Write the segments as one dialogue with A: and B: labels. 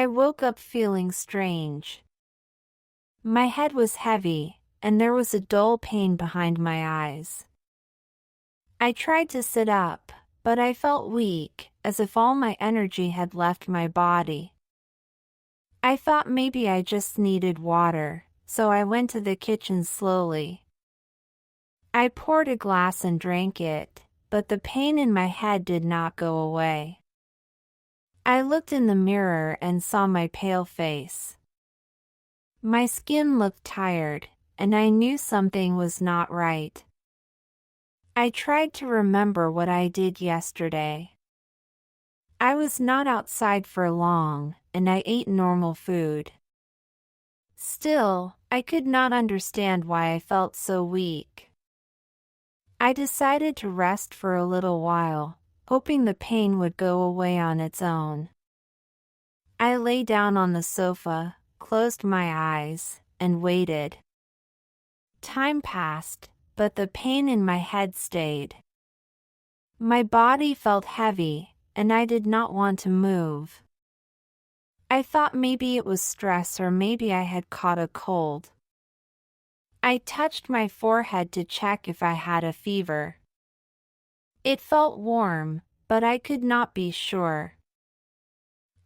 A: I woke up feeling strange. My head was heavy, and there was a dull pain behind my eyes. I tried to sit up, but I felt weak, as if all my energy had left my body. I thought maybe I just needed water, so I went to the kitchen slowly. I poured a glass and drank it, but the pain in my head did not go away. I looked in the mirror and saw my pale face. My skin looked tired, and I knew something was not right. I tried to remember what I did yesterday. I was not outside for long, and I ate normal food. Still, I could not understand why I felt so weak. I decided to rest for a little while, hoping the pain would go away on its own. I lay down on the sofa, closed my eyes, and waited. Time passed, but the pain in my head stayed. My body felt heavy, and I did not want to move. I thought maybe it was stress or maybe I had caught a cold. I touched my forehead to check if I had a fever. It felt warm, but I could not be sure.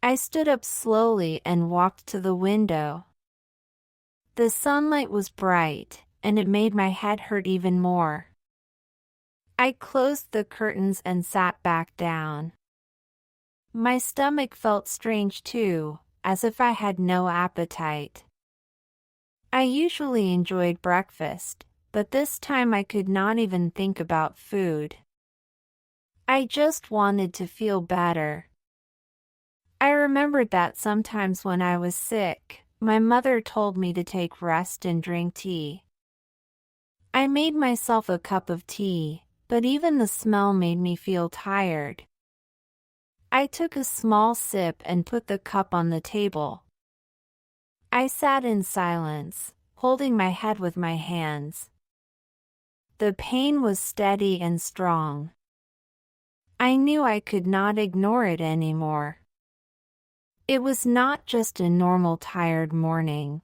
A: I stood up slowly and walked to the window. The sunlight was bright, and it made my head hurt even more. I closed the curtains and sat back down. My stomach felt strange too, as if I had no appetite. I usually enjoyed breakfast, but this time I could not even think about food. I just wanted to feel better. I remembered that sometimes when I was sick, my mother told me to take rest and drink tea. I made myself a cup of tea, but even the smell made me feel tired. I took a small sip and put the cup on the table. I sat in silence, holding my head with my hands. The pain was steady and strong. I knew I could not ignore it anymore. It was not just a normal tired morning.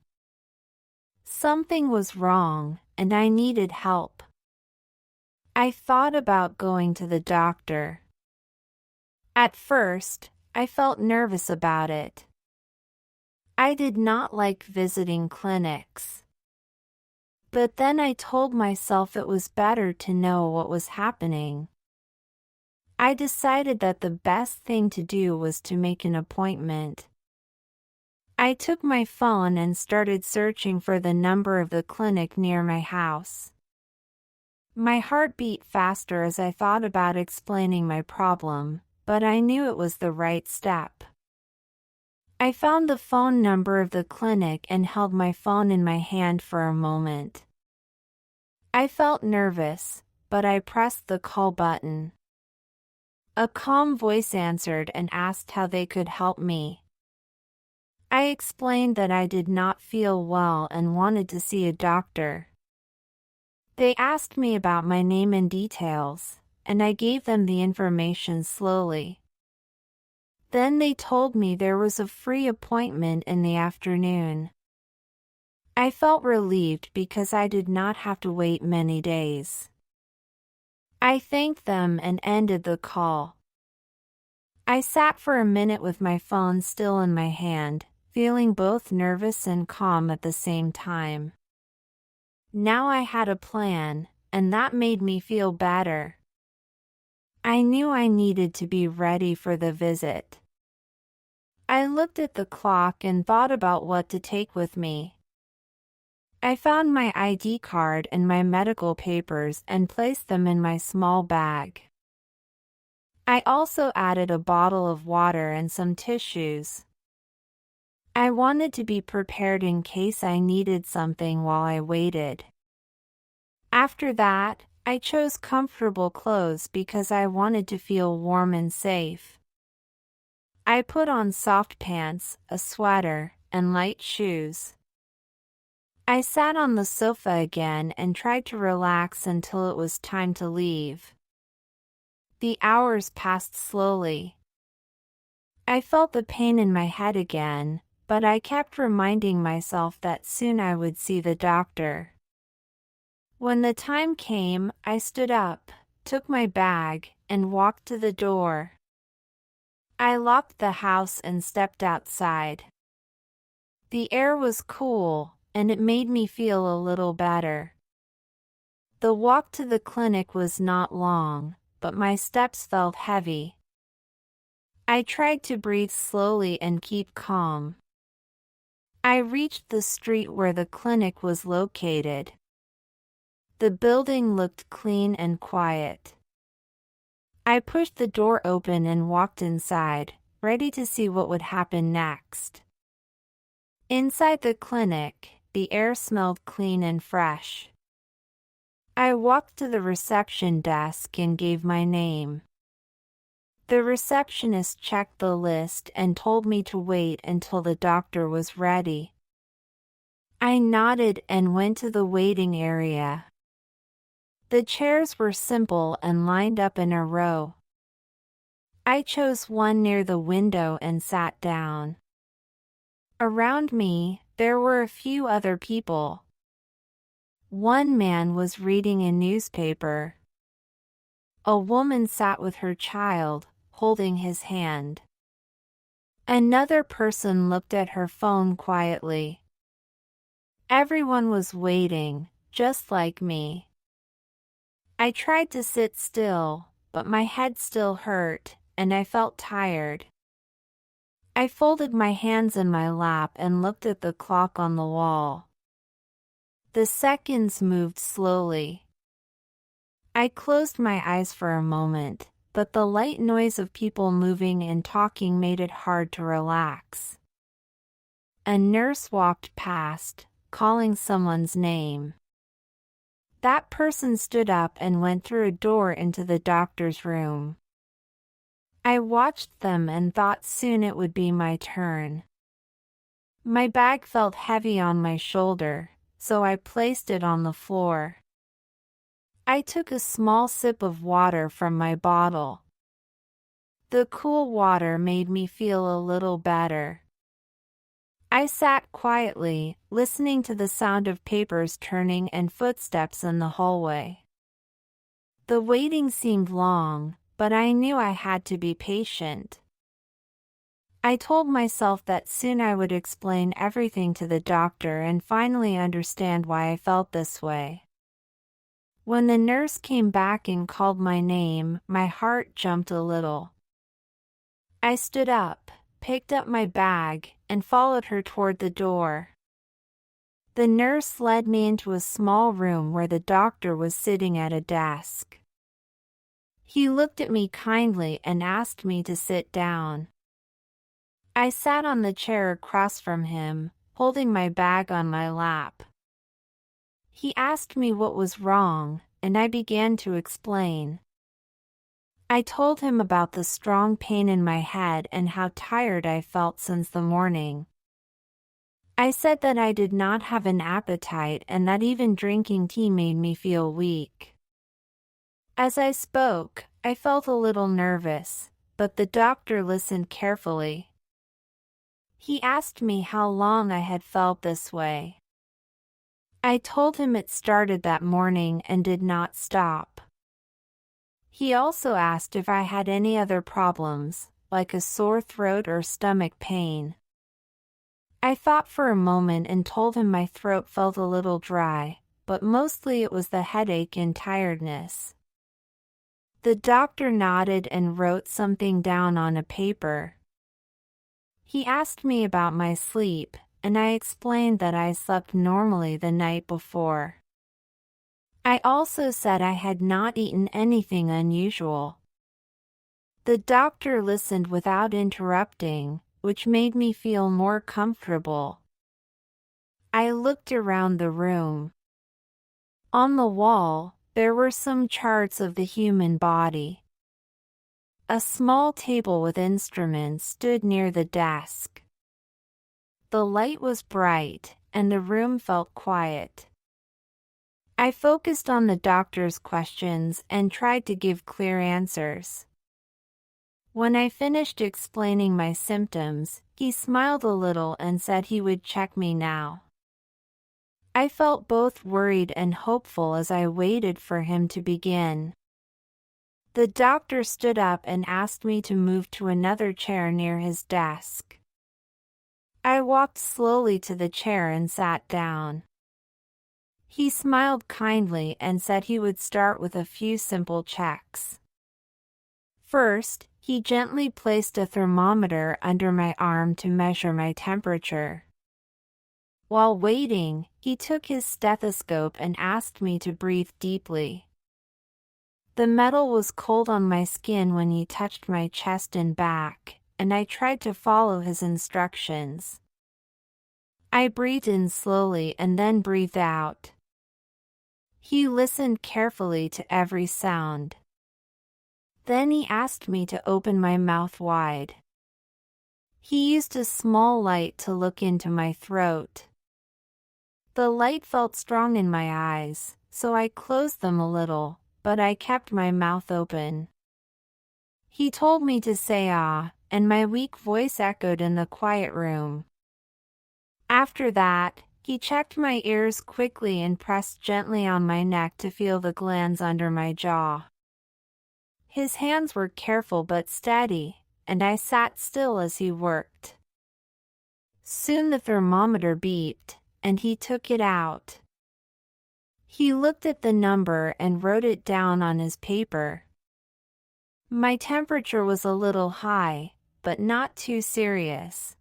A: Something was wrong, and I needed help. I thought about going to the doctor. At first, I felt nervous about it. I did not like visiting clinics. But then I told myself it was better to know what was happening. I decided that the best thing to do was to make an appointment. I took my phone and started searching for the number of the clinic near my house. My heart beat faster as I thought about explaining my problem, but I knew it was the right step. I found the phone number of the clinic and held my phone in my hand for a moment. I felt nervous, but I pressed the call button. A calm voice answered and asked how they could help me. I explained that I did not feel well and wanted to see a doctor. They asked me about my name and details, and I gave them the information slowly. Then they told me there was a free appointment in the afternoon. I felt relieved because I did not have to wait many days. I thanked them and ended the call. I sat for a minute with my phone still in my hand, feeling both nervous and calm at the same time. Now I had a plan, and that made me feel better. I knew I needed to be ready for the visit. I looked at the clock and thought about what to take with me. I found my ID card and my medical papers and placed them in my small bag. I also added a bottle of water and some tissues. I wanted to be prepared in case I needed something while I waited. After that, I chose comfortable clothes because I wanted to feel warm and safe. I put on soft pants, a sweater, and light shoes. I sat on the sofa again and tried to relax until it was time to leave. The hours passed slowly. I felt the pain in my head again, but I kept reminding myself that soon I would see the doctor. When the time came, I stood up, took my bag, and walked to the door. I locked the house and stepped outside. The air was cool, and it made me feel a little better. The walk to the clinic was not long, but my steps felt heavy. I tried to breathe slowly and keep calm. I reached the street where the clinic was located. The building looked clean and quiet. I pushed the door open and walked inside, ready to see what would happen next. Inside the clinic, the air smelled clean and fresh. I walked to the reception desk and gave my name. The receptionist checked the list and told me to wait until the doctor was ready. I nodded and went to the waiting area. The chairs were simple and lined up in a row. I chose one near the window and sat down. Around me, there were a few other people. One man was reading a newspaper. A woman sat with her child, holding his hand. Another person looked at her phone quietly. Everyone was waiting, just like me. I tried to sit still, but my head still hurt, and I felt tired. I folded my hands in my lap and looked at the clock on the wall. The seconds moved slowly. I closed my eyes for a moment, but the light noise of people moving and talking made it hard to relax. A nurse walked past, calling someone's name. That person stood up and went through a door into the doctor's room. I watched them and thought soon it would be my turn. My bag felt heavy on my shoulder, so I placed it on the floor. I took a small sip of water from my bottle. The cool water made me feel a little better. I sat quietly, listening to the sound of papers turning and footsteps in the hallway. The waiting seemed long, but I knew I had to be patient. I told myself that soon I would explain everything to the doctor and finally understand why I felt this way. When the nurse came back and called my name, my heart jumped a little. I stood up, picked up my bag, and followed her toward the door. The nurse led me into a small room where the doctor was sitting at a desk. He looked at me kindly and asked me to sit down. I sat on the chair across from him, holding my bag on my lap. He asked me what was wrong, and I began to explain. I told him about the strong pain in my head and how tired I felt since the morning. I said that I did not have an appetite and that even drinking tea made me feel weak. As I spoke, I felt a little nervous, but the doctor listened carefully. He asked me how long I had felt this way. I told him it started that morning and did not stop. He also asked if I had any other problems, like a sore throat or stomach pain. I thought for a moment and told him my throat felt a little dry, but mostly it was the headache and tiredness. The doctor nodded and wrote something down on a paper. He asked me about my sleep, and I explained that I slept normally the night before. I also said I had not eaten anything unusual. The doctor listened without interrupting, which made me feel more comfortable. I looked around the room. On the wall, there were some charts of the human body. A small table with instruments stood near the desk. The light was bright, and the room felt quiet. I focused on the doctor's questions and tried to give clear answers. When I finished explaining my symptoms, he smiled a little and said he would check me now. I felt both worried and hopeful as I waited for him to begin. The doctor stood up and asked me to move to another chair near his desk. I walked slowly to the chair and sat down. He smiled kindly and said he would start with a few simple checks. First, he gently placed a thermometer under my arm to measure my temperature. While waiting, he took his stethoscope and asked me to breathe deeply. The metal was cold on my skin when he touched my chest and back, and I tried to follow his instructions. I breathed in slowly and then breathed out. He listened carefully to every sound. Then he asked me to open my mouth wide. He used a small light to look into my throat. The light felt strong in my eyes, so I closed them a little, but I kept my mouth open. He told me to say ah, and my weak voice echoed in the quiet room. After that, he checked my ears quickly and pressed gently on my neck to feel the glands under my jaw. His hands were careful but steady, and I sat still as he worked. Soon the thermometer beeped, and he took it out. He looked at the number and wrote it down on his paper. My temperature was a little high, but not too serious.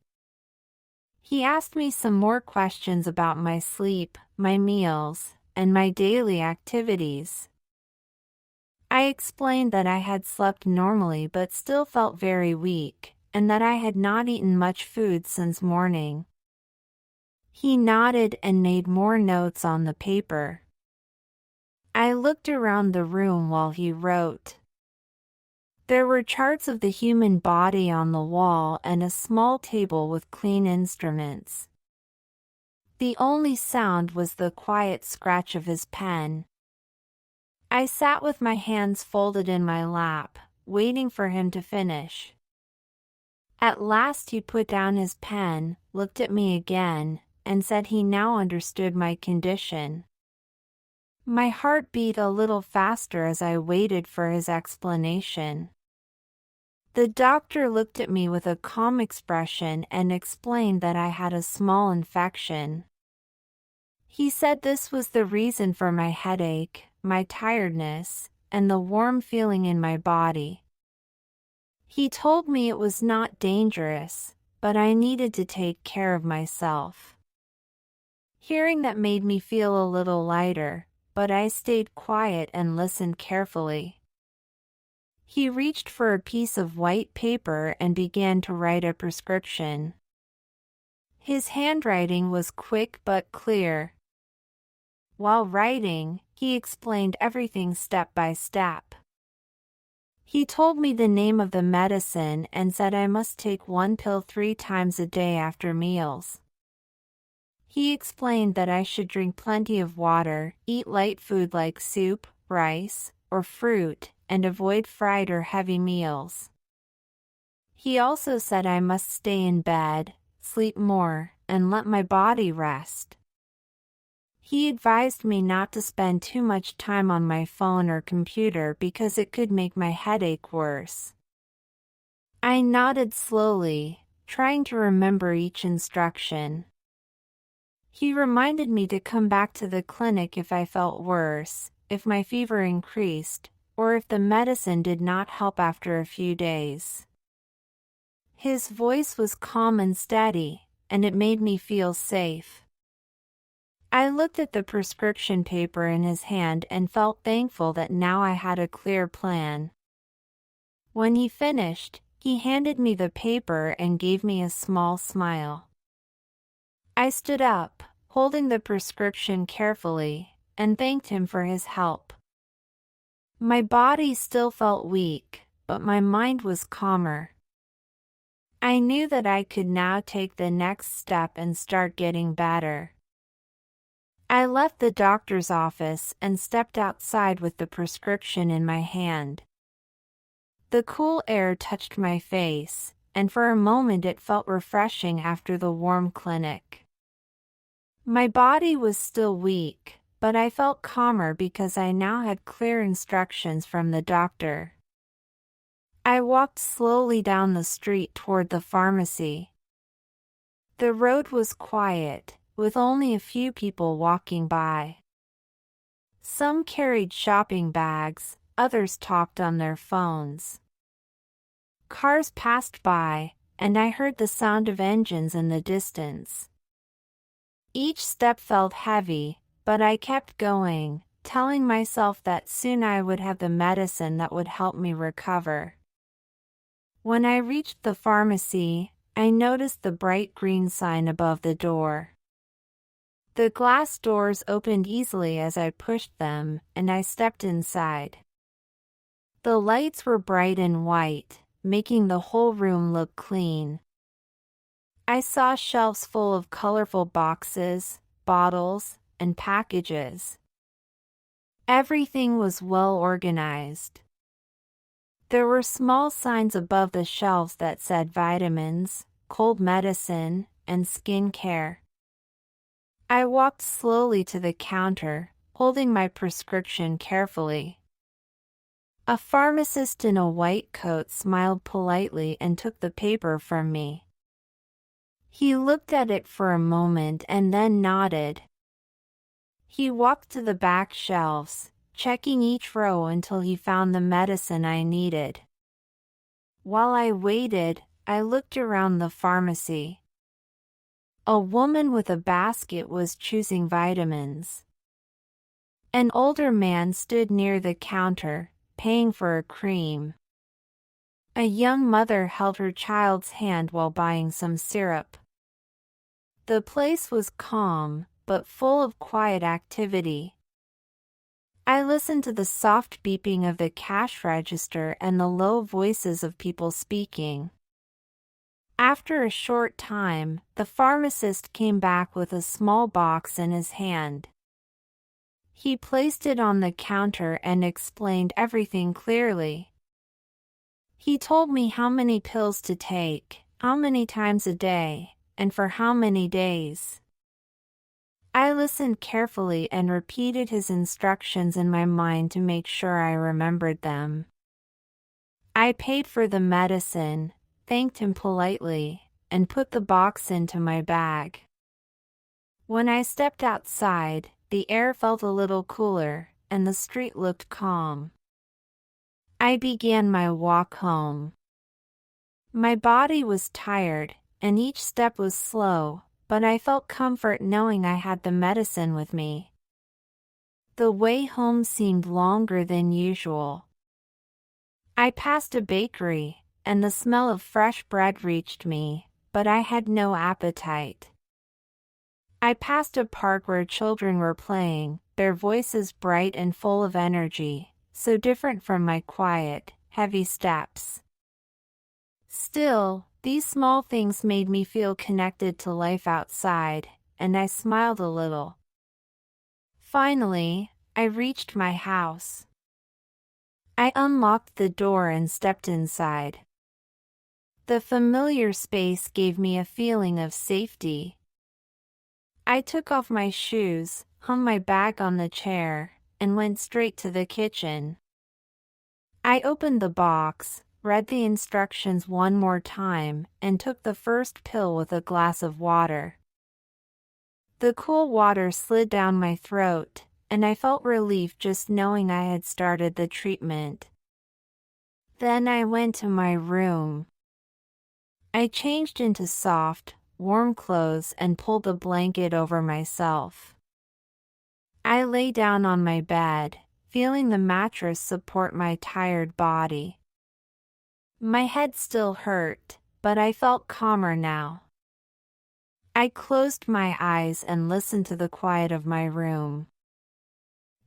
A: He asked me some more questions about my sleep, my meals, and my daily activities. I explained that I had slept normally but still felt very weak, and that I had not eaten much food since morning. He nodded and made more notes on the paper. I looked around the room while he wrote. There were charts of the human body on the wall and a small table with clean instruments. The only sound was the quiet scratch of his pen. I sat with my hands folded in my lap, waiting for him to finish. At last he put down his pen, looked at me again, and said he now understood my condition. My heart beat a little faster as I waited for his explanation. The doctor looked at me with a calm expression and explained that I had a small infection. He said this was the reason for my headache, my tiredness, and the warm feeling in my body. He told me it was not dangerous, but I needed to take care of myself. Hearing that made me feel a little lighter, but I stayed quiet and listened carefully. He reached for a piece of white paper and began to write a prescription. His handwriting was quick but clear. While writing, he explained everything step by step. He told me the name of the medicine and said I must take 1 pill 3 times a day after meals. He explained that I should drink plenty of water, eat light food like soup, rice, or fruit, and avoid fried or heavy meals. He also said I must stay in bed, sleep more, and let my body rest. He advised me not to spend too much time on my phone or computer because it could make my headache worse. I nodded slowly, trying to remember each instruction. He reminded me to come back to the clinic if I felt worse, if my fever increased, or if the medicine did not help after a few days. His voice was calm and steady, and it made me feel safe. I looked at the prescription paper in his hand and felt thankful that now I had a clear plan. When he finished, he handed me the paper and gave me a small smile. I stood up, holding the prescription carefully, and thanked him for his help. My body still felt weak, but my mind was calmer. I knew that I could now take the next step and start getting better. I left the doctor's office and stepped outside with the prescription in my hand. The cool air touched my face, and for a moment it felt refreshing after the warm clinic. My body was still weak, but I felt calmer because I now had clear instructions from the doctor. I walked slowly down the street toward the pharmacy. The road was quiet, with only a few people walking by. Some carried shopping bags, others talked on their phones. Cars passed by, and I heard the sound of engines in the distance. Each step felt heavy, but I kept going, telling myself that soon I would have the medicine that would help me recover. When I reached the pharmacy, I noticed the bright green sign above the door. The glass doors opened easily as I pushed them, and I stepped inside. The lights were bright and white, making the whole room look clean. I saw shelves full of colorful boxes, bottles, and packages. Everything was well organized. There were small signs above the shelves that said vitamins, cold medicine, and skin care. I walked slowly to the counter, holding my prescription carefully. A pharmacist in a white coat smiled politely and took the paper from me. He looked at it for a moment and then nodded. He walked to the back shelves, checking each row until he found the medicine I needed. While I waited, I looked around the pharmacy. A woman with a basket was choosing vitamins. An older man stood near the counter, paying for a cream. A young mother held her child's hand while buying some syrup. The place was calm, but full of quiet activity. I listened to the soft beeping of the cash register and the low voices of people speaking. After a short time, the pharmacist came back with a small box in his hand. He placed it on the counter and explained everything clearly. He told me how many pills to take, how many times a day, and for how many days. I listened carefully and repeated his instructions in my mind to make sure I remembered them. I paid for the medicine, thanked him politely, and put the box into my bag. When I stepped outside, the air felt a little cooler, and the street looked calm. I began my walk home. My body was tired, and each step was slow, but I felt comfort knowing I had the medicine with me. The way home seemed longer than usual. I passed a bakery, and the smell of fresh bread reached me, but I had no appetite. I passed a park where children were playing, their voices bright and full of energy, so different from my quiet, heavy steps. Still, these small things made me feel connected to life outside, and I smiled a little. Finally, I reached my house. I unlocked the door and stepped inside. The familiar space gave me a feeling of safety. I took off my shoes, hung my bag on the chair, and went straight to the kitchen. I opened the box, read the instructions one more time, and took the first pill with a glass of water. The cool water slid down my throat, and I felt relief just knowing I had started the treatment. Then I went to my room. I changed into soft, warm clothes and pulled a blanket over myself. I lay down on my bed, feeling the mattress support my tired body. My head still hurt, but I felt calmer now. I closed my eyes and listened to the quiet of my room.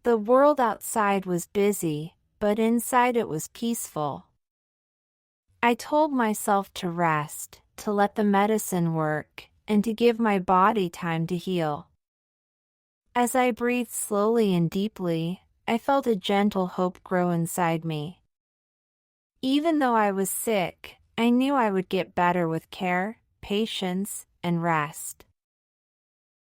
A: The world outside was busy, but inside it was peaceful. I told myself to rest, to let the medicine work, and to give my body time to heal. As I breathed slowly and deeply, I felt a gentle hope grow inside me. Even though I was sick, I knew I would get better with care, patience, and rest.